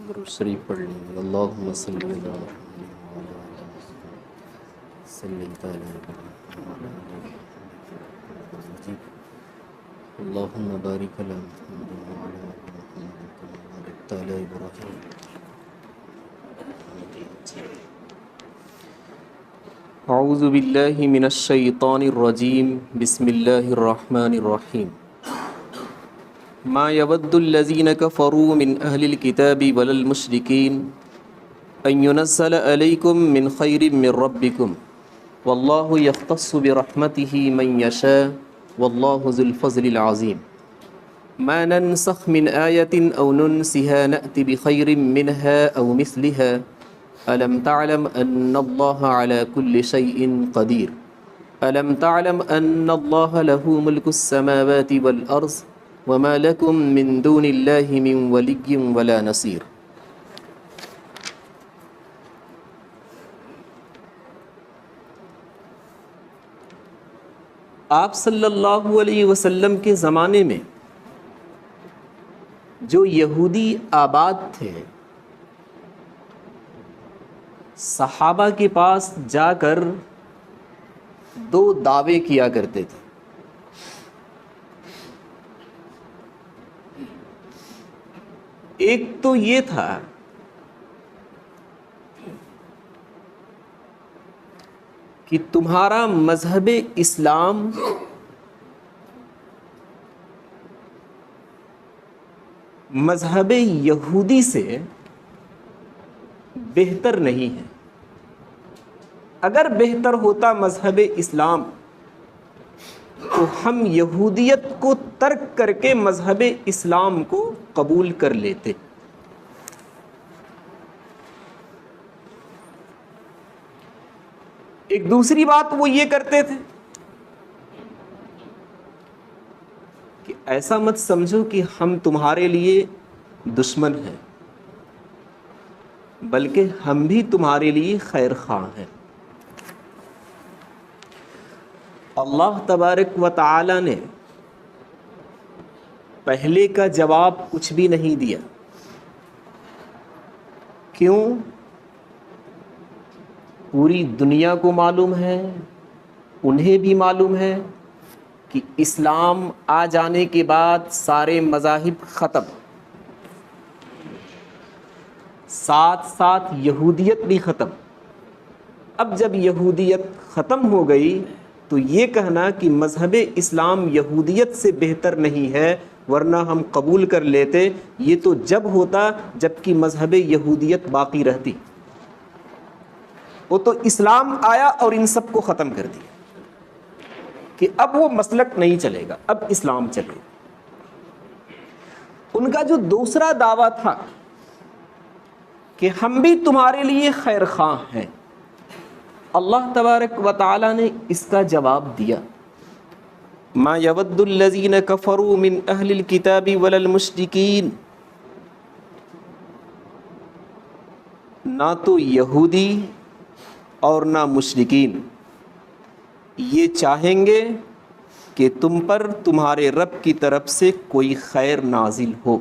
درود شریف پڑھ لیں گے۔ اللہم صلی علی محمد وعلی آل محمد صلی تعالی اللہم بارک علی محمد وعلی آل محمد کما بارکت علی ابراہیم۔ اعوذ باللہ من الشیطان الرجیم، بسم اللہ الرحمن الرحیم۔ ما يود الذين كفروا من أهل الكتاب ولا المشركين أن ينزل عليكم من خير من ربكم والله يختص برحمته من يشاء والله ذو الفضل العظيم ما ننسخ من آية أو ننسها نأتي بخير منها أو مثلها ألم تعلم أن الله على كل شيء قدير ألم تعلم أن الله له ملك السماوات والأرض وما لكم من دون الله من ولي ولا نصير۔ آپ صلی اللہ علیہ وسلم کے زمانے میں جو یہودی آباد تھے، صحابہ کے پاس جا کر دو دعوے کیا کرتے تھے۔ ایک تو یہ تھا کہ تمہارا مذہب اسلام مذہب یہودی سے بہتر نہیں ہے۔ اگر بہتر ہوتا مذہب اسلام تو ہم یہودیت کو ترک کر کے مذہب اسلام کو قبول کر لیتے۔ ایک دوسری بات وہ یہ کرتے تھے کہ ایسا مت سمجھو کہ ہم تمہارے لیے دشمن ہیں، بلکہ ہم بھی تمہارے لیے خیر خواہ ہیں۔ اللہ تبارک و تعالی نے پہلے کا جواب کچھ بھی نہیں دیا۔ کیوں؟ پوری دنیا کو معلوم ہے، انہیں بھی معلوم ہے کہ اسلام آ جانے کے بعد سارے مذاہب ختم، ساتھ ساتھ یہودیت بھی ختم۔ اب جب یہودیت ختم ہو گئی تو یہ کہنا کہ مذہب اسلام یہودیت سے بہتر نہیں ہے ورنہ ہم قبول کر لیتے، یہ تو جب ہوتا جب کہ مذہب یہودیت باقی رہتی۔ وہ تو اسلام آیا اور ان سب کو ختم کر دیا کہ اب وہ مسلک نہیں چلے گا، اب اسلام چلے گا۔ ان کا جو دوسرا دعویٰ تھا کہ ہم بھی تمہارے لیے خیر خواہ ہیں، اللہ تبارک و تعالی نے اس کا جواب دیا۔ ما یود الذین کفروا من اہل الکتاب ولا المشرکین، نہ تو یہودی اور نہ مشرکین یہ چاہیں گے کہ تم پر تمہارے رب کی طرف سے کوئی خیر نازل ہو۔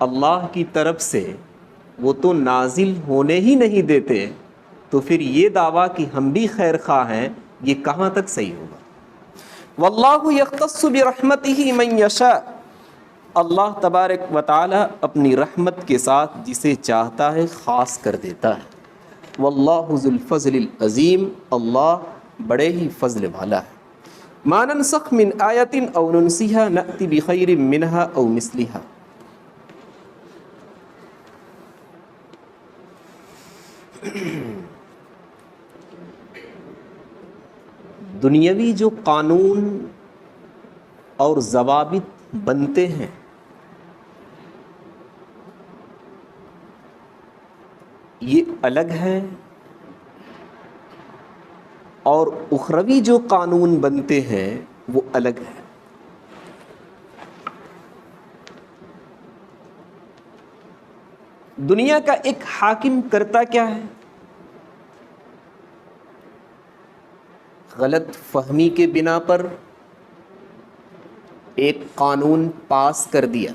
اللہ کی طرف سے وہ تو نازل ہونے ہی نہیں دیتے، تو پھر یہ دعویٰ کہ ہم بھی خیر خواہ ہیں یہ کہاں تک صحیح ہوگا؟ واللہ یختص برحمتہ من یشاء، اللہ تبارک و تعالی اپنی رحمت کے ساتھ جسے چاہتا ہے خاص کر دیتا ہے۔ واللہ ذو الفضل العظیم، اللہ بڑے ہی فضل والا ہے۔ ما ننسخ من آیۃ او ننسیہا نأتی بخیر منہا او مثلہا، دنیاوی جو قانون اور ضوابط بنتے ہیں یہ الگ ہے، اور اخروی جو قانون بنتے ہیں وہ الگ ہے۔ دنیا کا ایک حاکم کرتا کیا ہے؟ غلط فہمی کے بنا پر ایک قانون پاس کر دیا،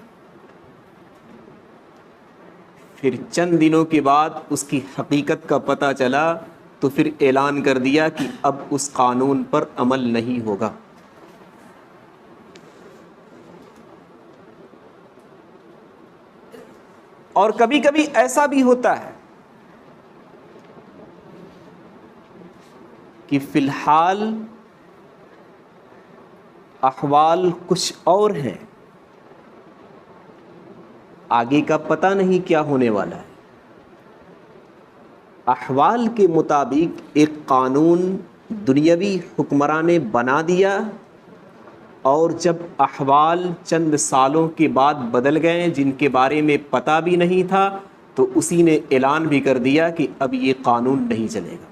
پھر چند دنوں کے بعد اس کی حقیقت کا پتہ چلا تو پھر اعلان کر دیا کہ اب اس قانون پر عمل نہیں ہوگا۔ اور کبھی کبھی ایسا بھی ہوتا ہے کہ فی الحال احوال کچھ اور ہیں، آگے کا پتہ نہیں کیا ہونے والا ہے۔ احوال کے مطابق ایک قانون دنیاوی حکمراں نے بنا دیا، اور جب احوال چند سالوں کے بعد بدل گئے جن کے بارے میں پتہ بھی نہیں تھا، تو اسی نے اعلان بھی کر دیا کہ اب یہ قانون نہیں چلے گا۔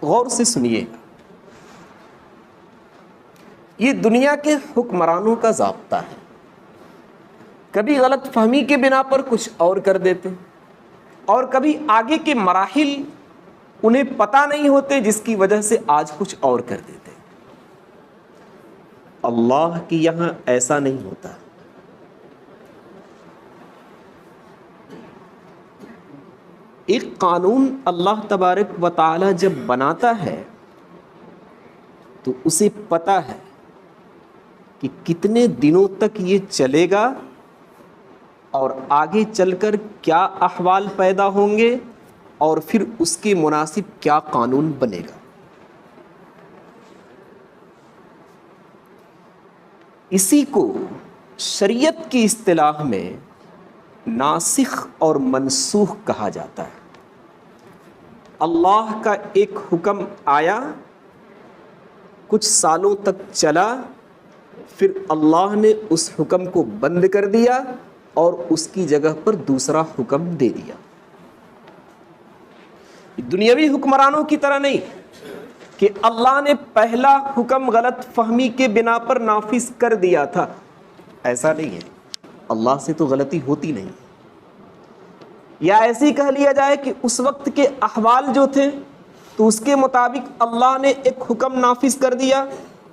غور سے سنیے، یہ دنیا کے حکمرانوں کا ضابطہ ہے، کبھی غلط فہمی کے بنا پر کچھ اور کر دیتے، اور کبھی آگے کے مراحل انہیں پتہ نہیں ہوتے جس کی وجہ سے آج کچھ اور کر دیتے۔ اللہ کی یہاں ایسا نہیں ہوتا۔ ایک قانون اللہ تبارک و تعالی جب بناتا ہے تو اسے پتہ ہے کہ کتنے دنوں تک یہ چلے گا اور آگے چل کر کیا احوال پیدا ہوں گے، اور پھر اس کے مناسب کیا قانون بنے گا۔ اسی کو شریعت کی اصطلاح میں ناسخ اور منسوخ کہا جاتا ہے۔ اللہ کا ایک حکم آیا، کچھ سالوں تک چلا، پھر اللہ نے اس حکم کو بند کر دیا اور اس کی جگہ پر دوسرا حکم دے دیا۔ دنیاوی حکمرانوں کی طرح نہیں کہ اللہ نے پہلا حکم غلط فہمی کے بنا پر نافذ کر دیا تھا، ایسا نہیں ہے۔ اللہ سے تو غلطی ہوتی نہیں، یا ایسے ہی کہہ لیا جائے کہ اس وقت کے احوال جو تھے تو اس کے مطابق اللہ نے ایک حکم نافذ کر دیا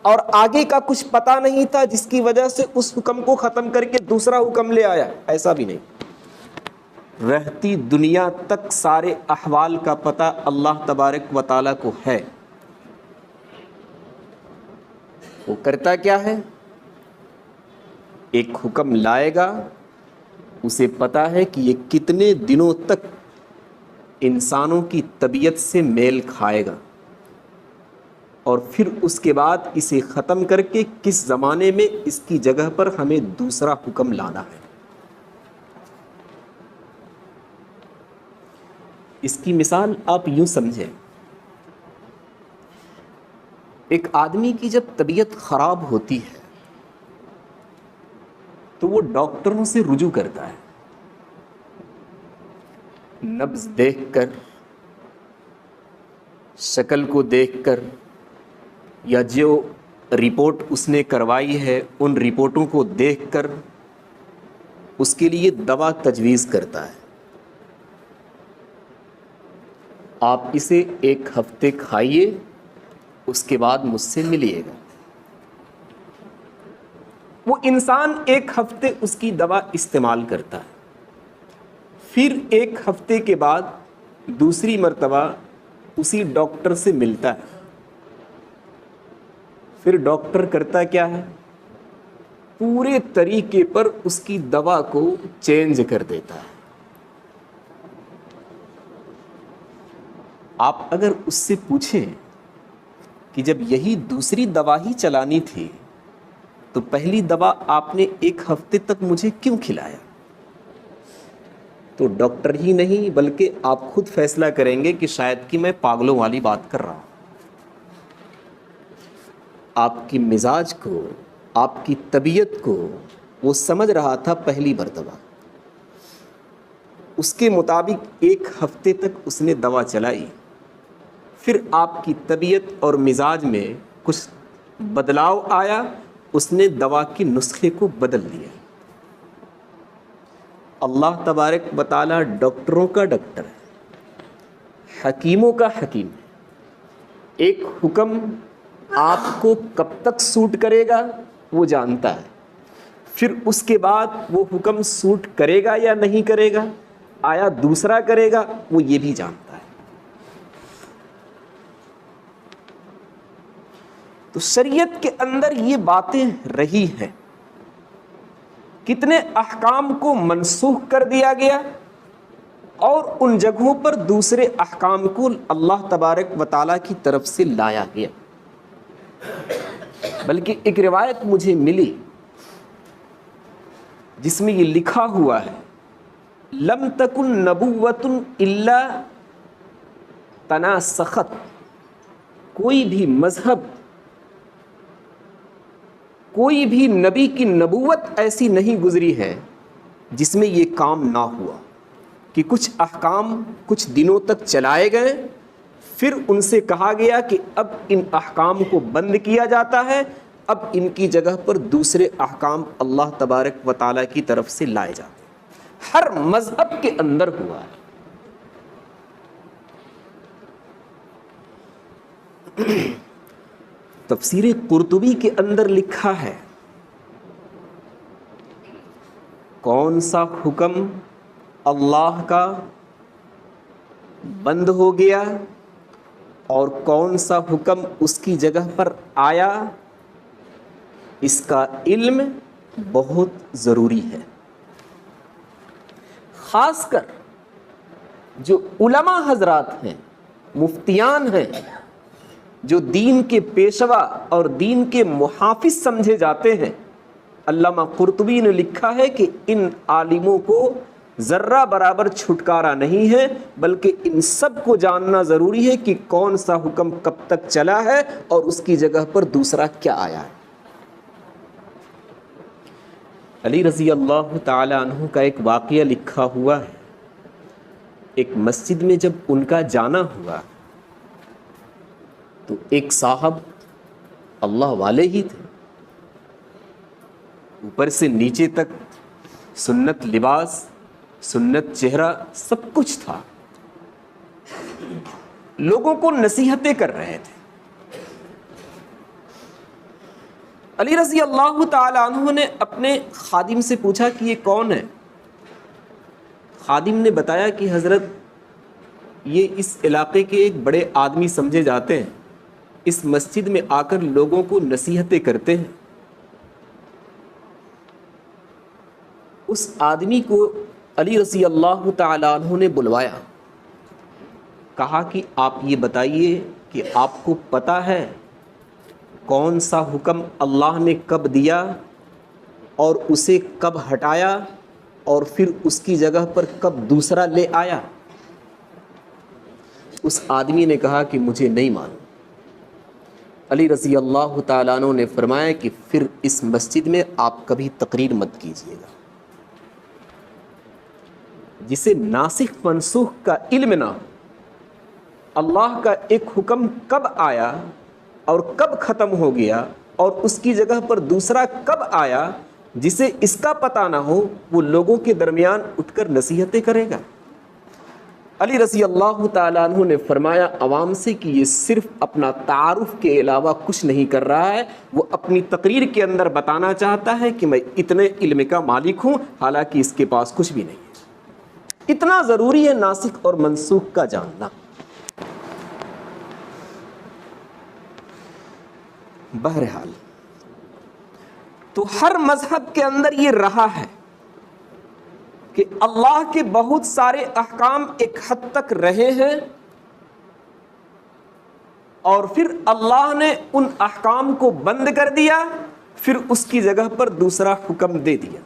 اور آگے کا کچھ پتہ نہیں تھا جس کی وجہ سے اس حکم کو ختم کر کے دوسرا حکم لے آیا، ایسا بھی نہیں۔ رہتی دنیا تک سارے احوال کا پتہ اللہ تبارک و تعالیٰ کو ہے۔ وہ کرتا کیا ہے؟ ایک حکم لائے گا، اسے پتہ ہے کہ یہ کتنے دنوں تک انسانوں کی طبیعت سے میل کھائے گا، اور پھر اس کے بعد اسے ختم کر کے کس زمانے میں اس کی جگہ پر ہمیں دوسرا حکم لانا ہے۔ اس کی مثال آپ یوں سمجھیں، ایک آدمی کی جب طبیعت خراب ہوتی ہے تو وہ ڈاکٹروں سے رجوع کرتا ہے، نبض دیکھ کر، شکل کو دیکھ کر، یا جو رپورٹ اس نے کروائی ہے ان رپورٹوں کو دیکھ کر اس کے لیے دوا تجویز کرتا ہے۔ آپ اسے 1 ہفتے کھائیے، اس کے بعد مجھ سے ملیے گا۔ وہ انسان 1 ہفتے اس کی دوا استعمال کرتا ہے، پھر 1 ہفتے کے بعد دوسری مرتبہ اسی ڈاکٹر سے ملتا ہے۔ پھر ڈاکٹر کرتا کیا ہے؟ پورے طریقے پر اس کی دوا کو چینج کر دیتا ہے۔ آپ اگر اس سے پوچھیں کہ جب یہی دوسری دوا ہی چلانی تھی تو پہلی دوا آپ نے 1 ہفتے تک مجھے کیوں کھلایا؟ تو ڈاکٹر ہی نہیں بلکہ آپ خود فیصلہ کریں گے کہ شاید کہ میں پاگلوں والی بات کر رہا ہوں۔ آپ کی مزاج کو، آپ کی طبیعت کو وہ سمجھ رہا تھا پہلی مرتبہ، اس کے مطابق 1 ہفتے تک اس نے دوا چلائی، پھر آپ کی طبیعت اور مزاج میں کچھ بدلاؤ آیا، اس نے دوا کے نسخے کو بدل دیا۔ اللہ تبارک و تعالیٰ ڈاکٹروں کا ڈاکٹر ہے، حکیموں کا حکیم ہے۔ ایک حکم آپ کو کب تک سوٹ کرے گا وہ جانتا ہے، پھر اس کے بعد وہ حکم سوٹ کرے گا یا نہیں کرے گا، آیا دوسرا کرے گا، وہ یہ بھی جانتا ہے۔ تو شریعت کے اندر یہ باتیں رہی ہیں، کتنے احکام کو منسوخ کر دیا گیا اور ان جگہوں پر دوسرے احکام کو اللہ تبارک و تعالیٰ کی طرف سے لایا گیا۔ بلکہ ایک روایت مجھے ملی جس میں یہ لکھا ہوا ہے، لم تکن نبوۃ الا تناسخت، کوئی بھی مذہب، کوئی بھی نبی کی نبوت ایسی نہیں گزری ہے جس میں یہ کام نہ ہوا کہ کچھ احکام کچھ دنوں تک چلائے گئے، پھر ان سے کہا گیا کہ اب ان احکام کو بند کیا جاتا ہے، اب ان کی جگہ پر دوسرے احکام اللہ تبارک و تعالیٰ کی طرف سے لائے جاتے ہیں۔ ہر مذہب کے اندر ہوا ہے۔ تفسیر قرطبی کے اندر لکھا ہے، کون سا حکم اللہ کا بند ہو گیا اور کون سا حکم اس کی جگہ پر آیا، اس کا علم بہت ضروری ہے۔ خاص کر جو علماء حضرات ہیں، مفتیان ہیں، جو دین کے پیشوا اور دین کے محافظ سمجھے جاتے ہیں، علامہ قرطبی نے لکھا ہے کہ ان عالموں کو ذرہ برابر چھٹکارا نہیں ہے، بلکہ ان سب کو جاننا ضروری ہے کہ کون سا حکم کب تک چلا ہے اور اس کی جگہ پر دوسرا کیا آیا ہے۔ علی رضی اللہ تعالی عنہ کا ایک واقعہ لکھا ہوا ہے، ایک مسجد میں جب ان کا جانا ہوا تو ایک صاحب اللہ والے ہی تھے، اوپر سے نیچے تک سنت لباس، سنت چہرہ، سب کچھ تھا، لوگوں کو نصیحتیں کر رہے تھے۔ علی رضی اللہ تعالی عنہ نے اپنے خادم سے پوچھا کہ یہ کون ہے؟ خادم نے بتایا کہ حضرت یہ اس علاقے کے ایک بڑے آدمی سمجھے جاتے ہیں، اس مسجد میں آ کر لوگوں کو نصیحتیں کرتے ہیں۔ اس آدمی کو علی رضی اللہ تعالی عنہ نے بلوایا، کہا کہ آپ یہ بتائیے کہ آپ کو پتہ ہے کون سا حکم اللہ نے کب دیا اور اسے کب ہٹایا اور پھر اس کی جگہ پر کب دوسرا لے آیا؟ اس آدمی نے کہا کہ مجھے نہیں معلوم۔ علی رضی اللہ تعالیٰ عنہ نے فرمایا کہ پھر اس مسجد میں آپ کبھی تقریر مت کیجیے گا۔ جسے ناسخ منسوخ کا علم نہ ہو، اللہ کا ایک حکم کب آیا اور کب ختم ہو گیا اور اس کی جگہ پر دوسرا کب آیا، جسے اس کا پتہ نہ ہو، وہ لوگوں کے درمیان اٹھ کر نصیحتیں کرے گا۔ علی رضی اللہ تعالیٰ عنہ نے فرمایا عوام سے کہ یہ صرف اپنا تعارف کے علاوہ کچھ نہیں کر رہا ہے، وہ اپنی تقریر کے اندر بتانا چاہتا ہے کہ میں اتنے علم کا مالک ہوں، حالانکہ اس کے پاس کچھ بھی نہیں ہے۔ اتنا ضروری ہے ناسخ اور منسوخ کا جاننا۔ بہرحال تو ہر مذہب کے اندر یہ رہا ہے کہ اللہ کے بہت سارے احکام ایک حد تک رہے ہیں اور پھر اللہ نے ان احکام کو بند کر دیا، پھر اس کی جگہ پر دوسرا حکم دے دیا۔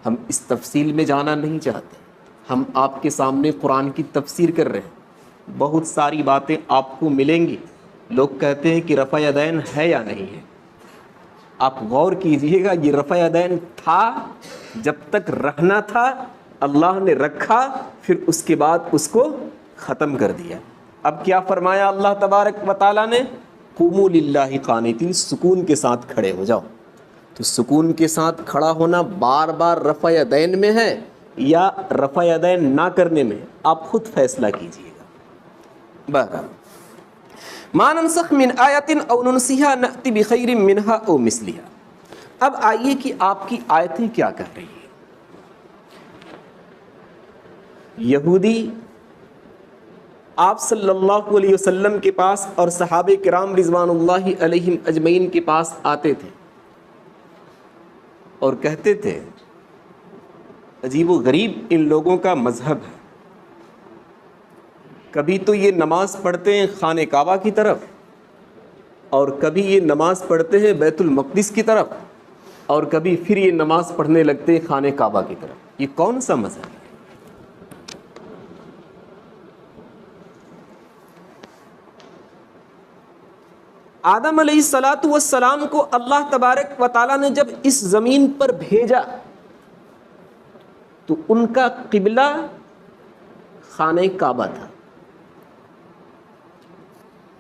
ہم اس تفصیل میں جانا نہیں چاہتے، ہم آپ کے سامنے قرآن کی تفسیر کر رہے ہیں، بہت ساری باتیں آپ کو ملیں گی۔ لوگ کہتے ہیں کہ رفع یدین ہے یا نہیں ہے، آپ غور کیجئے گا، یہ رفع یدین تھا، جب تک رہنا تھا اللہ نے رکھا، پھر اس کے بعد اس کو ختم کر دیا۔ اب کیا فرمایا اللہ تبارک و تعالیٰ نے؟ قوموا للہ قانتین، سکون کے ساتھ کھڑے ہو جاؤ۔ تو سکون کے ساتھ کھڑا ہونا بار بار رفع یدین میں ہے یا رفع یدین نہ کرنے میں؟ آپ خود فیصلہ کیجئے گا۔ بہرحال ما ننسخ من آیت او ننسیہا نأتی بخیر منہا او مثلہا۔ اب آئیے کہ آپ کی آیتیں کیا کہہ رہی ہیں۔ یہودی آپ صلی اللہ علیہ وسلم کے پاس اور صحابہ کرام رضوان اللہ علیہم اجمعین کے پاس آتے تھے اور کہتے تھے عجیب و غریب ان لوگوں کا مذہب ہے، کبھی تو یہ نماز پڑھتے ہیں خانہ کعبہ کی طرف، اور کبھی یہ نماز پڑھتے ہیں بیت المقدس کی طرف، اور کبھی پھر یہ نماز پڑھنے لگتے ہیں خانہ کعبہ کی طرف۔ یہ کون سا مذہب ہے؟ آدم علیہ الصلاۃ والسلام کو اللہ تبارک و تعالیٰ نے جب اس زمین پر بھیجا تو ان کا قبلہ خانہ کعبہ تھا۔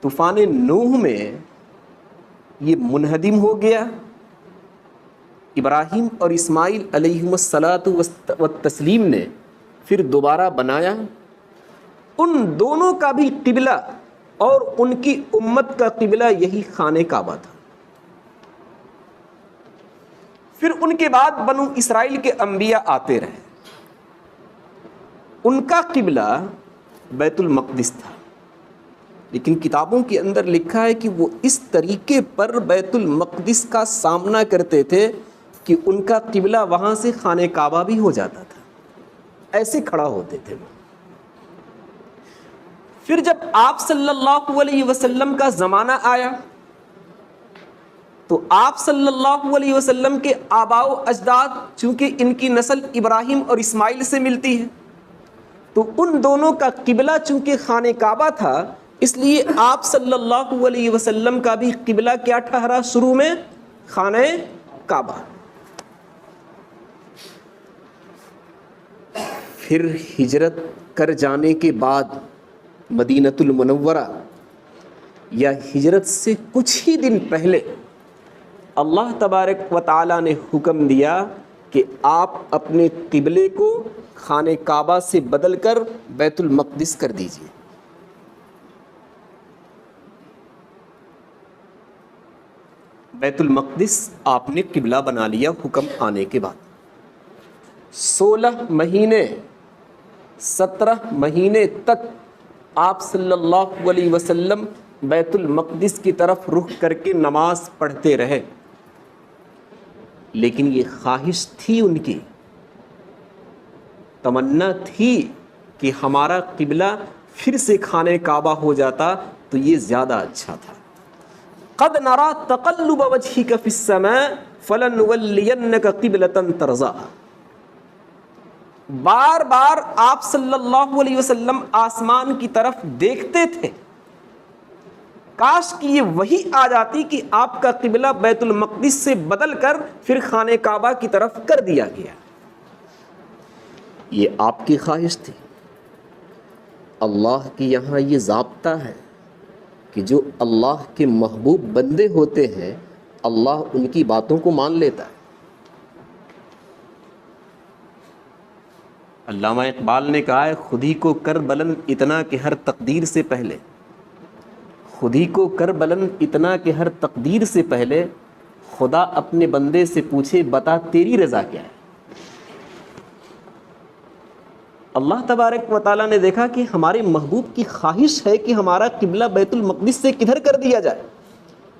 طوفان نوح میں یہ منہدم ہو گیا، ابراہیم اور اسماعیل علیہم الصلاۃ والتسلیم نے پھر دوبارہ بنایا۔ ان دونوں کا بھی قبلہ اور ان کی امت کا قبلہ یہی خانہ کعبہ تھا۔ پھر ان کے بعد بنو اسرائیل کے انبیاء آتے رہے، ان کا قبلہ بیت المقدس تھا، لیکن کتابوں کے اندر لکھا ہے کہ وہ اس طریقے پر بیت المقدس کا سامنا کرتے تھے کہ ان کا قبلہ وہاں سے خانہ کعبہ بھی ہو جاتا تھا، ایسے کھڑا ہوتے تھے وہ۔ پھر جب آپ صلی اللہ علیہ وسلم کا زمانہ آیا تو آپ صلی اللہ علیہ وسلم کے آباء و اجداد چونکہ ان کی نسل ابراہیم اور اسماعیل سے ملتی ہے، تو ان دونوں کا قبلہ چونکہ خانہ کعبہ تھا، اس لیے آپ صلی اللہ علیہ وسلم کا بھی قبلہ کیا ٹھہرا شروع میں؟ خانہ کعبہ۔ پھر ہجرت کر جانے کے بعد مدینۃ المنورہ یا ہجرت سے کچھ ہی دن پہلے اللہ تبارک و تعالیٰ نے حکم دیا کہ آپ اپنے قبلے کو خانہ کعبہ سے بدل کر بیت المقدس کر دیجیے۔ بیت المقدس آپ نے قبلہ بنا لیا حکم آنے کے بعد۔ 16 مہینے 17 مہینے تک آپ صلی اللہ علیہ وسلم بیت المقدس کی طرف رخ کر کے نماز پڑھتے رہے، لیکن یہ خواہش تھی، ان کی تمنا تھی کہ ہمارا قبلہ پھر سے خانہ کعبہ ہو جاتا تو یہ زیادہ اچھا تھا۔ قد نرى تقلب وجهك في السماء فلنولينك قبلة ترضاها۔ بار بار آپ صلی اللہ علیہ وسلم آسمان کی طرف دیکھتے تھے، کاش کہ یہ وہی آ جاتی کہ آپ کا قبلہ بیت المقدس سے بدل کر پھر خانہ کعبہ کی طرف کر دیا گیا۔ یہ آپ کی خواہش تھی۔ اللہ کے یہاں یہ ضابطہ ہے کہ جو اللہ کے محبوب بندے ہوتے ہیں اللہ ان کی باتوں کو مان لیتا ہے۔ علامہ اقبال نے کہا ہے خود ہی کو کر بلند اتنا کہ ہر تقدیر سے پہلے، خود ہی کو کر بلند اتنا کہ ہر تقدیر سے پہلے خدا اپنے بندے سے پوچھے بتا تیری رضا کیا ہے۔ اللہ تبارک و تعالیٰ نے دیکھا کہ ہمارے محبوب کی خواہش ہے کہ ہمارا قبلہ بیت المقدس سے کدھر کر دیا جائے،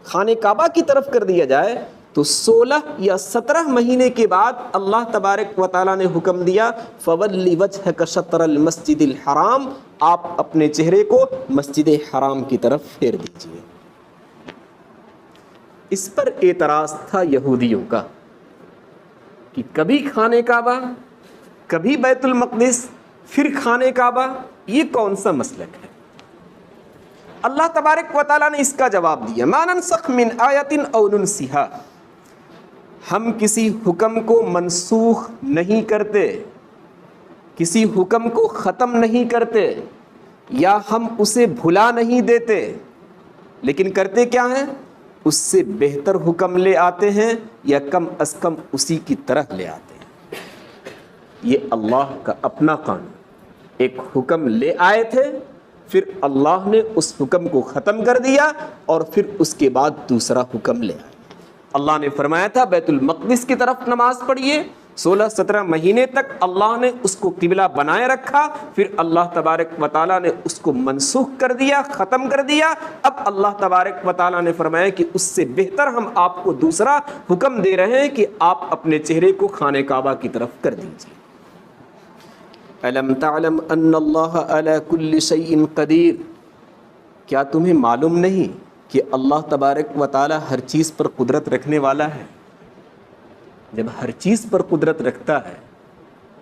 خانہ کعبہ کی طرف کر دیا جائے، تو 16 یا 17 مہینے کے بعد اللہ تبارک و تعالیٰ نے حکم دیا فَوَلِّ وَجْهَكَ شَطْرَ الْمَسْجِدِ الْحَرَامِ، آپ اپنے چہرے کو مسجد حرام کی طرف پھیر دیجئے۔ اس پر اعتراض تھا یہودیوں کا کہ کبھی خانہ کعبہ، کبھی بیت المقدس، پھر خانہ کعبہ، یہ کون سا مسلک ہے؟ اللہ تبارک و تعالیٰ نے اس کا جواب دیا مَا نَنسَخْ مِنْ آیَةٍ أَوْ نُنْسِهَا، ہم کسی حکم کو منسوخ نہیں کرتے، کسی حکم کو ختم نہیں کرتے، یا ہم اسے بھلا نہیں دیتے، لیکن کرتے کیا ہیں؟ اس سے بہتر حکم لے آتے ہیں یا کم از کم اسی کی طرح لے آتے ہیں۔ یہ اللہ کا اپنا قانون، ایک حکم لے آئے تھے، پھر اللہ نے اس حکم کو ختم کر دیا اور پھر اس کے بعد دوسرا حکم لے آئے۔ اللہ نے فرمایا تھا بیت المقدس کی طرف نماز پڑھیے، 16-17 مہینے تک اللہ نے اس کو قبلہ بنائے رکھا، پھر اللہ تبارک و تعالیٰ نے اس کو منسوخ کر دیا، ختم کر دیا۔ اب اللہ تبارک و تعالیٰ نے فرمایا کہ اس سے بہتر ہم آپ کو دوسرا حکم دے رہے ہیں کہ آپ اپنے چہرے کو خانہ کعبہ کی طرف کر دیجیے۔ الم تعلم ان اللہ علی کل شیء قدیر، کیا تمہیں معلوم نہیں کہ اللہ تبارک و تعالیٰ ہر چیز پر قدرت رکھنے والا ہے؟ جب ہر چیز پر قدرت رکھتا ہے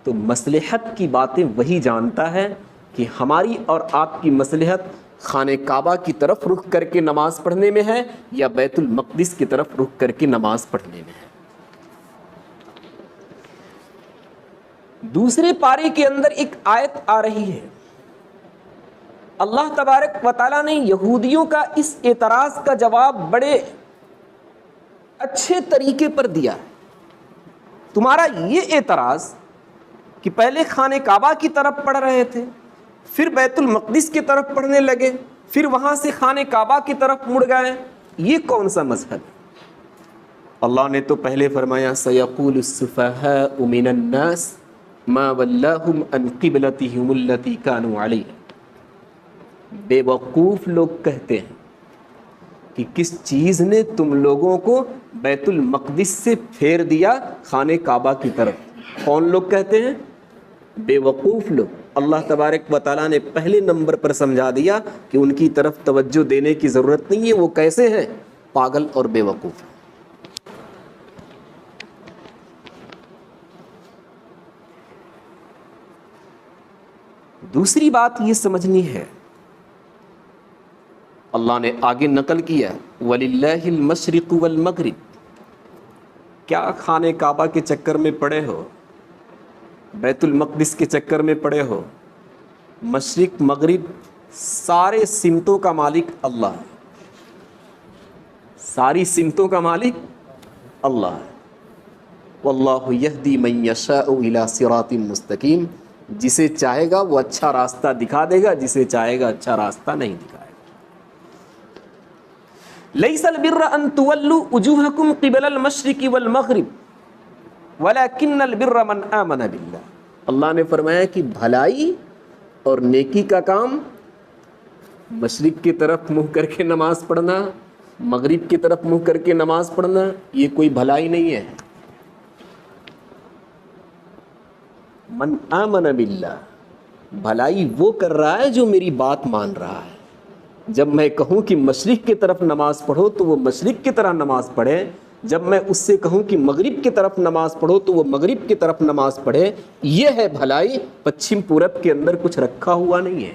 تو مصلحت کی باتیں وہی جانتا ہے کہ ہماری اور آپ کی مصلحت خانہ کعبہ کی طرف رخ کر کے نماز پڑھنے میں ہے یا بیت المقدس کی طرف رخ کر کے نماز پڑھنے میں ہے۔ دوسرے پارے کے اندر ایک آیت آ رہی ہے، اللہ تبارک و تعالیٰ نے یہودیوں کا اس اعتراض کا جواب بڑے اچھے طریقے پر دیا۔ تمہارا یہ اعتراض کہ پہلے خانہ کعبہ کی طرف پڑھ رہے تھے، پھر بیت المقدس کی طرف پڑھنے لگے، پھر وہاں سے خانہ کعبہ کی طرف مڑ گئے، یہ کون سا مذہب ہے؟ اللہ نے تو پہلے فرمایا سیقول السفہاء من الناس ما ولاہم عن قبلتہم التی کانوا علیہا۔ بے وقوف لوگ کہتے ہیں کہ کس چیز نے تم لوگوں کو بیت المقدس سے پھیر دیا خانہ کعبہ کی طرف؟ کون لوگ کہتے ہیں؟ بے وقوف لوگ۔ اللہ تبارک و تعالیٰ نے پہلے نمبر پر سمجھا دیا کہ ان کی طرف توجہ دینے کی ضرورت نہیں ہے، وہ کیسے ہیں؟ پاگل اور بے وقوف ہیں۔ دوسری بات یہ سمجھنی ہے، اللہ نے آگے نقل کیا وَلِلَّهِ الْمَشْرِقُ وَالْمَغْرِبُ، کیا خانہ کعبہ کے چکر میں پڑے ہو، بیت المقدس کے چکر میں پڑے ہو؟ مشرق مغرب سارے سمتوں کا مالک اللہ ہے، ساری سمتوں کا مالک اللہ ہے۔ وَاللَّهُ يَهْدِي مَن يَشَاءُ إِلَى صِرَاطٍ مُسْتَقِيمٍ، جسے چاہے گا وہ اچھا راستہ دکھا دے گا، جسے چاہے گا اچھا راستہ نہیں دکھائے گا۔ لَيْسَ الْبِرَّ أَن تُوَلُّوا وُجُوهَكُمْ قِبَلَ الْمَشْرِقِ وَالْمَغْرِبِ وَلَكِنَّ الْبِرَّ مَنْ آمَنَ بِاللَّهِ۔ اللہ نے فرمایا کہ بھلائی اور نیکی کا کام مشرق کی طرف منہ کر کے نماز پڑھنا، مغرب کی طرف منہ کر کے نماز پڑھنا، یہ کوئی بھلائی نہیں ہے۔ من آمن باللہ، بھلائی وہ کر رہا ہے جو میری بات مان رہا ہے۔ جب میں کہوں کہ مشرق کی طرف نماز پڑھو تو وہ مشرق کی طرح نماز پڑھے، جب میں اس سے کہوں کہ مغرب کی طرف نماز پڑھو تو وہ مغرب کی طرف نماز پڑھے، یہ ہے بھلائی۔ پچھم پورب کے اندر کچھ رکھا ہوا نہیں ہے۔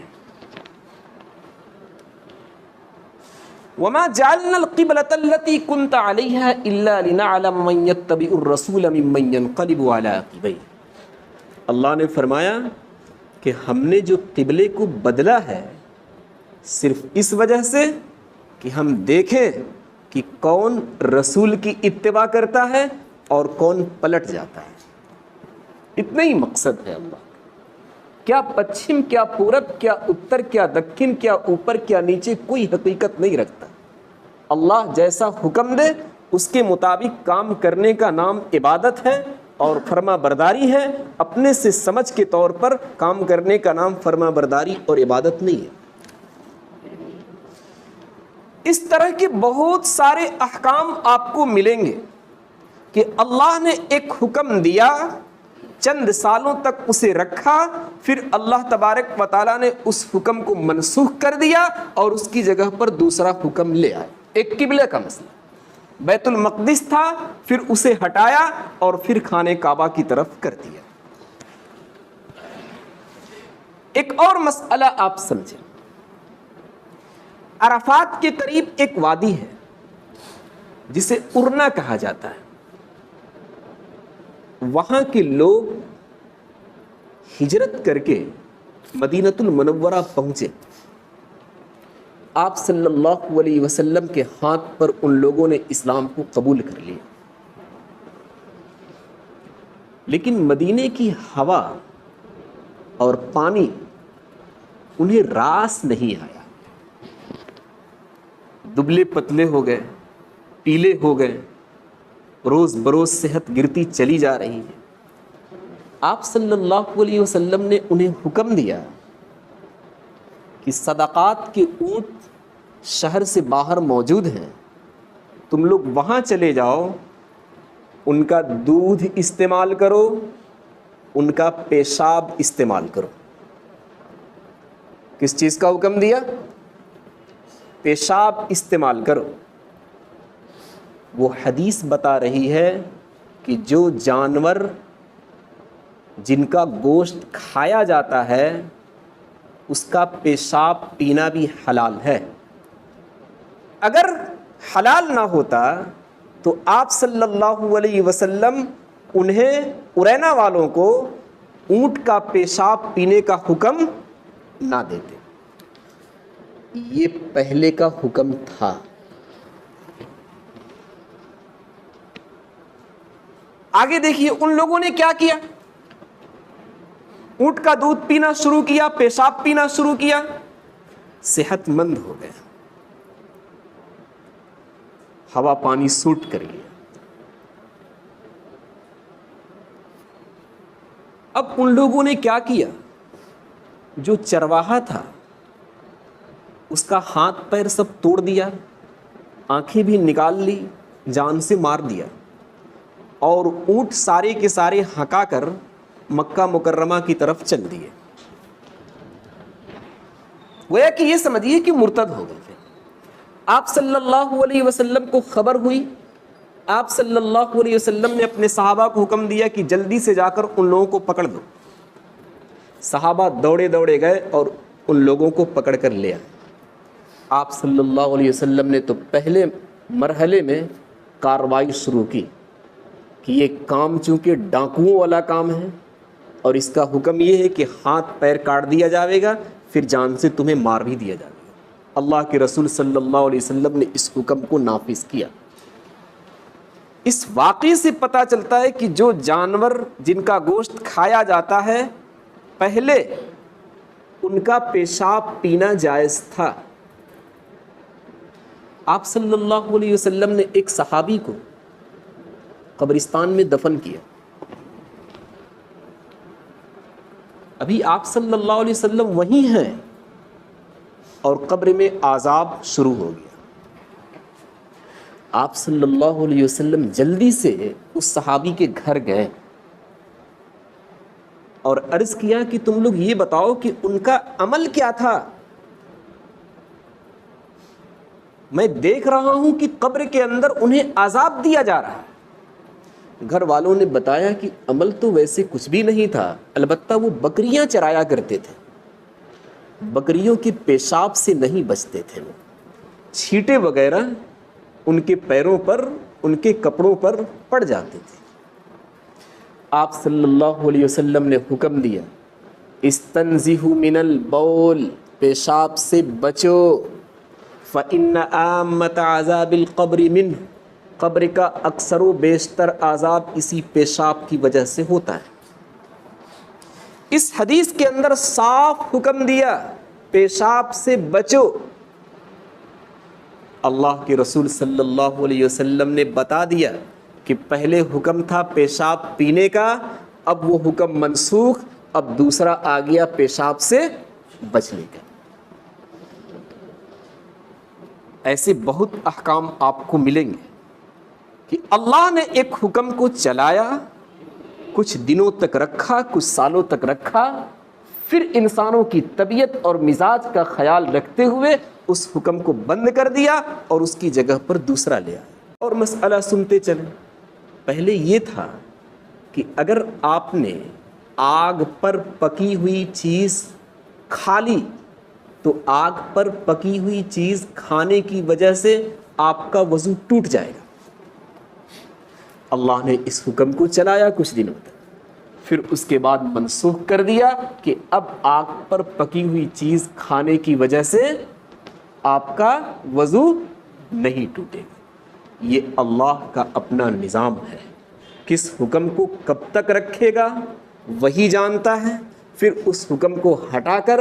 وَمَا جَعَلْنَا الْقِبْلَةَ الَّتِي كُنْتَ عَلَيْهَا إِلَّا لِنَعْلَمَ مَن يَتَّبِعُ الرَّسُولَ مِمَّن يَنقَلِبُ عَلَىٰ عَقِبَيْهِ۔ اللہ نے فرمایا کہ ہم نے جو قبلے کو بدلا ہے صرف اس وجہ سے کہ ہم دیکھیں کہ کون رسول کی اتباع کرتا ہے اور کون پلٹ جاتا ہے، اتنا ہی مقصد ہے اللہ۔ کیا پچھم، کیا پورب، کیا اتر، کیا دکن، کیا اوپر، کیا نیچے، کوئی حقیقت نہیں رکھتا۔ اللہ جیسا حکم دے اس کے مطابق کام کرنے کا نام عبادت ہے اور فرما برداری ہے۔ اپنے سے سمجھ کے طور پر کام کرنے کا نام فرما برداری اور عبادت نہیں ہے۔ اس طرح کے بہت سارے احکام آپ کو ملیں گے کہ اللہ نے ایک حکم دیا، چند سالوں تک اسے رکھا، پھر اللہ تبارک و تعالیٰ نے اس حکم کو منسوخ کر دیا اور اس کی جگہ پر دوسرا حکم لے آئے۔ ایک قبلے کا مسئلہ، بیت المقدس تھا، پھر اسے ہٹایا اور پھر خانہ کعبہ کی طرف کر دیا۔ ایک اور مسئلہ آپ سمجھیں، عرفات کے قریب ایک وادی ہے جسے ارنا کہا جاتا ہے۔ وہاں کے لوگ ہجرت کر کے مدینۃ المنورہ پہنچے، آپ صلی اللہ علیہ وسلم کے ہاتھ پر ان لوگوں نے اسلام کو قبول کر لیا، لیکن مدینے کی ہوا اور پانی انہیں راس نہیں آیا، دبلے پتلے ہو گئے، پیلے ہو گئے، روز بروز صحت گرتی چلی جا رہی ہے. آپ صلی اللہ علیہ وسلم نے انہیں حکم دیا کہ صدقات کے اونٹ شہر سے باہر موجود ہیں، تم لوگ وہاں چلے جاؤ، ان کا دودھ استعمال کرو، ان کا پیشاب استعمال کرو. کس چیز کا حکم دیا؟ پیشاب استعمال کرو. وہ حدیث بتا رہی ہے کہ جو جانور جن کا گوشت کھایا جاتا ہے اس کا پیشاب پینا بھی حلال ہے. اگر حلال نہ ہوتا تو آپ صلی اللہ علیہ وسلم انہیں ارینا والوں کو اونٹ کا پیشاب پینے کا حکم نہ دیتے. یہ پہلے کا حکم تھا. آگے دیکھیے ان لوگوں نے کیا کیا. اونٹ کا دودھ پینا شروع کیا، پیشاب پینا شروع کیا، صحت مند ہو گئے، ہوا پانی سوٹ کر لیا. اب ان لوگوں نے کیا کیا؟ جو چرواہا تھا اس کا ہاتھ پیر سب توڑ دیا، آنکھیں بھی نکال لی، جان سے مار دیا، اور اونٹ سارے کے سارے ہکا کر مکہ مکرمہ کی طرف چل دیے. گویا کہ یہ سمجھیے کہ مرتد ہو گئے تھے. آپ صلی اللہ علیہ وسلم کو خبر ہوئی. آپ صلی اللہ علیہ وسلم نے اپنے صحابہ کو حکم دیا کہ جلدی سے جا کر ان لوگوں کو پکڑ دو. صحابہ دوڑے دوڑے گئے اور ان لوگوں کو پکڑ کر لے آئے. آپ صلی اللہ علیہ وسلم نے تو پہلے مرحلے میں کارروائی شروع کی کہ یہ کام چونکہ ڈاکوؤں والا کام ہے اور اس کا حکم یہ ہے کہ ہاتھ پیر کاٹ دیا جائے گا، پھر جان سے تمہیں مار بھی دیا جائے گا. اللہ کے رسول صلی اللہ علیہ وسلم نے اس حکم کو نافذ کیا. اس واقعے سے پتہ چلتا ہے کہ جو جانور جن کا گوشت کھایا جاتا ہے پہلے ان کا پیشاب پینا جائز تھا. آپ صلی اللہ علیہ وسلم نے ایک صحابی کو قبرستان میں دفن کیا. ابھی آپ صلی اللہ علیہ وسلم وہیں ہیں اور قبر میں عذاب شروع ہو گیا. آپ صلی اللہ علیہ وسلم جلدی سے اس صحابی کے گھر گئے اور عرض کیا کہ تم لوگ یہ بتاؤ کہ ان کا عمل کیا تھا. میں دیکھ رہا ہوں کہ قبر کے اندر انہیں عذاب دیا جا رہا ہے. گھر والوں نے بتایا کہ عمل تو ویسے کچھ بھی نہیں تھا، البتہ وہ بکریاں چرایا کرتے تھے، بکریوں کے پیشاب سے نہیں بچتے تھے، وہ چھینٹے وغیرہ ان کے پیروں پر ان کے کپڑوں پر پڑ جاتے تھے. آپ صلی اللہ علیہ وسلم نے حکم دیا استنزہوا من البول، پیشاب سے بچو، فإن عامۃ عذاب القبر منہ، قبر کا اکثر و بیشتر عذاب اسی پیشاب کی وجہ سے ہوتا ہے. اس حدیث کے اندر صاف حکم دیا پیشاب سے بچو. اللہ کے رسول صلی اللہ علیہ وسلم نے بتا دیا کہ پہلے حکم تھا پیشاب پینے کا، اب وہ حکم منسوخ، اب دوسرا آ گیا پیشاب سے بچنے کا. ایسے بہت احکام آپ کو ملیں گے کہ اللہ نے ایک حکم کو چلایا، کچھ دنوں تک رکھا، کچھ سالوں تک رکھا، پھر انسانوں کی طبیعت اور مزاج کا خیال رکھتے ہوئے اس حکم کو بند کر دیا اور اس کی جگہ پر دوسرا لے آیا. اور مسئلہ سنتے چلیں. پہلے یہ تھا کہ اگر آپ نے آگ پر پکی ہوئی چیز کھا لی تو آگ پر پکی ہوئی چیز کھانے کی وجہ سے آپ کا وضو ٹوٹ جائے گا. اللہ نے اس حکم کو چلایا کچھ دنوں تک، پھر اس کے بعد منسوخ کر دیا کہ اب آگ پر پکی ہوئی چیز کھانے کی وجہ سے آپ کا وضو نہیں ٹوٹے گا. یہ اللہ کا اپنا نظام ہے. کس حکم کو کب تک رکھے گا وہی جانتا ہے، پھر اس حکم کو ہٹا کر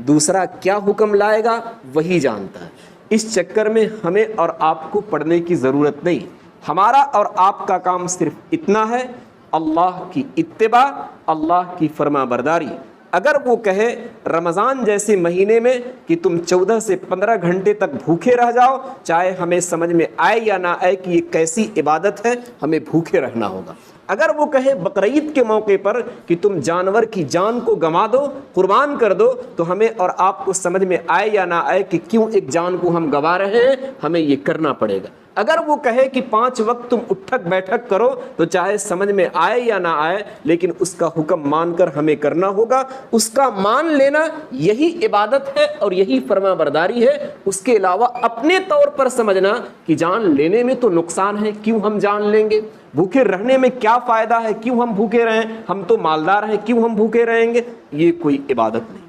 دوسرا کیا حکم لائے گا وہی جانتا ہے. اس چکر میں ہمیں اور آپ کو پڑھنے کی ضرورت نہیں. ہمارا اور آپ کا کام صرف اتنا ہے، اللہ کی اتباع، اللہ کی فرما برداری۔ اگر وہ کہے رمضان جیسے مہینے میں کہ تم 14 سے 15 گھنٹے تک بھوکے رہ جاؤ، چاہے ہمیں سمجھ میں آئے یا نہ آئے کہ یہ کیسی عبادت ہے، ہمیں بھوکے رہنا ہوگا۔ اگر وہ کہے بقرعید کے موقع پر کہ تم جانور کی جان کو گنوا دو، قربان کر دو، تو ہمیں اور آپ کو سمجھ میں آئے یا نہ آئے کہ کیوں ایک جان کو ہم گنوا رہے ہیں، ہمیں یہ کرنا پڑے گا۔ اگر وہ کہے کہ 5 وقت تم اٹھک بیٹھک کرو، تو چاہے سمجھ میں آئے یا نہ آئے، لیکن اس کا حکم مان کر ہمیں کرنا ہوگا۔ اس کا مان لینا یہی عبادت ہے اور یہی فرما برداری ہے۔ اس کے علاوہ اپنے طور پر سمجھنا کہ جان لینے میں تو نقصان ہے، کیوں ہم جان لیں گے، بھوکے رہنے میں کیا فائدہ ہے، کیوں ہم بھوکے رہیں، ہم تو مالدار ہیں، کیوں ہم بھوکے رہیں گے، یہ کوئی عبادت نہیں۔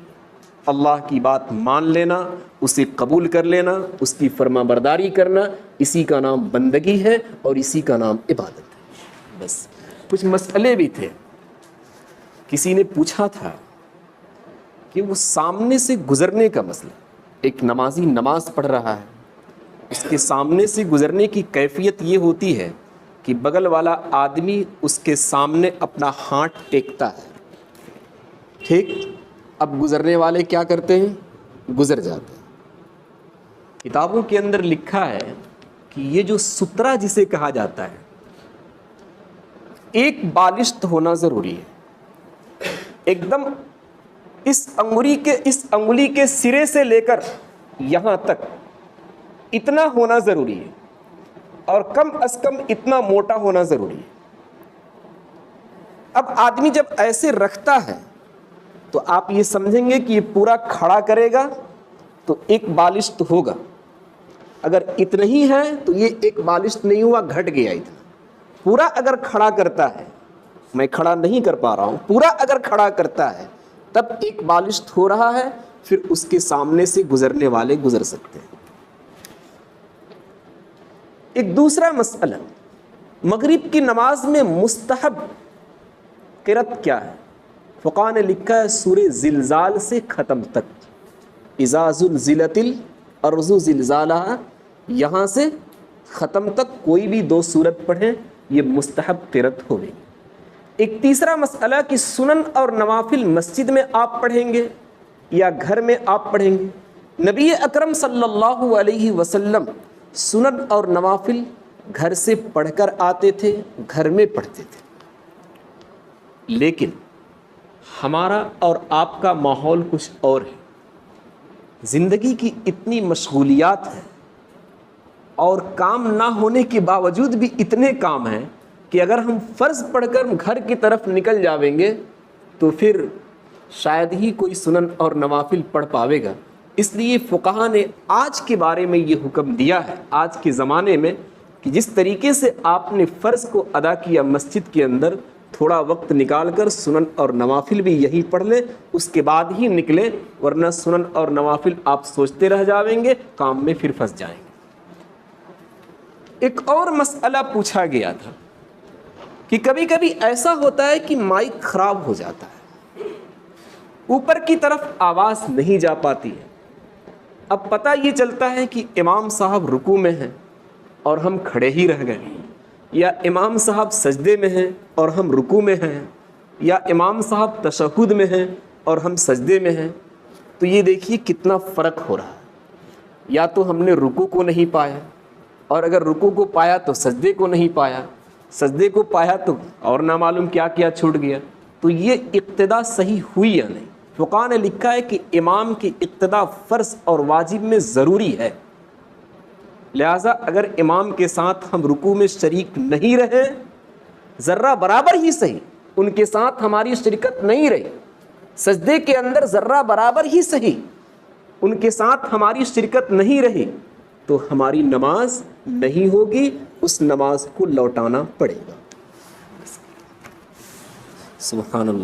اللہ کی بات مان لینا، اسے قبول کر لینا، اس کی فرما برداری کرنا، اسی کا نام بندگی ہے اور اسی کا نام عبادت ہے۔ بس کچھ مسئلے بھی تھے۔ کسی نے پوچھا تھا کہ وہ سامنے سے گزرنے کا مسئلہ، ایک نمازی نماز پڑھ رہا ہے، اس کے سامنے سے گزرنے کی کیفیت یہ ہوتی ہے کہ بغل والا آدمی اس کے سامنے اپنا ہاتھ ٹیکتا ہے، ٹھیک؟ اب گزرنے والے کیا کرتے ہیں؟ گزر جاتے ہیں۔ کتابوں کے اندر لکھا ہے کہ یہ جو سترہ جسے کہا جاتا ہے، ایک بالشت ہونا ضروری ہے، ایک دم اس انگلی کے سرے سے لے کر یہاں تک اتنا ہونا ضروری ہے، اور کم از کم اتنا موٹا ہونا ضروری ہے۔ اب آدمی جب ایسے رکھتا ہے تو آپ یہ سمجھیں گے کہ یہ پورا کھڑا کرے گا تو ایک بالشت ہوگا، اگر اتنا ہی ہے تو یہ ایک بالشت نہیں ہوا، گھٹ گیا اتنا۔ پورا اگر کھڑا کرتا ہے، میں کھڑا نہیں کر پا رہا ہوں، پورا اگر کھڑا کرتا ہے تب ایک بالشت ہو رہا ہے، پھر اس کے سامنے سے گزرنے والے گزر سکتے ہیں۔ ایک دوسرا مسئلہ، مغرب کی نماز میں مستحب قرأت کیا ہے؟ فقہ نے لکھا ہے سورہ زلزال سے ختم تک، اذا زلزلت الارض زلزالہا، یہاں سے ختم تک کوئی بھی 2 سورت پڑھیں، یہ مستحب قرأت ہوگی۔ ایک تیسرا مسئلہ کہ سنن اور نوافل مسجد میں آپ پڑھیں گے یا گھر میں آپ پڑھیں گے؟ نبی اکرم صلی اللہ علیہ وسلم سنن اور نوافل گھر سے پڑھ کر آتے تھے، گھر میں پڑھتے تھے، لیکن ہمارا اور آپ کا ماحول کچھ اور ہے۔ زندگی کی اتنی مشغولیات ہیں اور کام نہ ہونے کے باوجود بھی اتنے کام ہیں کہ اگر ہم فرض پڑھ کر گھر کی طرف نکل جاویں گے تو پھر شاید ہی کوئی سنن اور نوافل پڑھ پاوے گا۔ اس لیے فقہا نے آج کے بارے میں یہ حکم دیا ہے، آج کے زمانے میں، کہ جس طریقے سے آپ نے فرض کو ادا کیا مسجد کے اندر، تھوڑا وقت نکال کر سنن اور نوافل بھی یہی پڑھ لیں، اس کے بعد ہی نکلیں، ورنہ سنن اور نوافل آپ سوچتے رہ جاویں گے، کام میں پھر پھنس جائیں گے۔ ایک اور مسئلہ پوچھا گیا تھا کہ کبھی کبھی ایسا ہوتا ہے کہ مائک خراب ہو جاتا ہے، اوپر کی طرف آواز نہیں جا پاتی ہے۔ اب پتہ یہ چلتا ہے کہ امام صاحب رکوع میں ہیں اور ہم کھڑے ہی رہ گئے، یا امام صاحب سجدے میں ہیں اور ہم رکوع میں ہیں، یا امام صاحب تشہد میں ہیں اور ہم سجدے میں ہیں۔ تو یہ دیکھیے کتنا فرق ہو رہا ہے، یا تو ہم نے رکوع کو نہیں پایا، اور اگر رکوع کو پایا تو سجدے کو نہیں پایا، سجدے کو پایا تو اور نہ معلوم کیا کیا چھوٹ گیا۔ تو یہ اقتدا صحیح ہوئی یا نہیں؟ فقہا نے لکھا ہے کہ امام کی اقتدا فرض اور واجب میں ضروری ہے، لہٰذا اگر امام کے ساتھ ہم رکوع میں شریک نہیں رہے، ذرہ برابر ہی صحیح ان کے ساتھ ہماری شرکت نہیں رہی، سجدے کے اندر ذرہ برابر ہی صحیح ان کے ساتھ ہماری شرکت نہیں رہی، تو ہماری نماز نہیں ہوگی، اس نماز کو لوٹانا پڑے گا۔ سبحان اللہ۔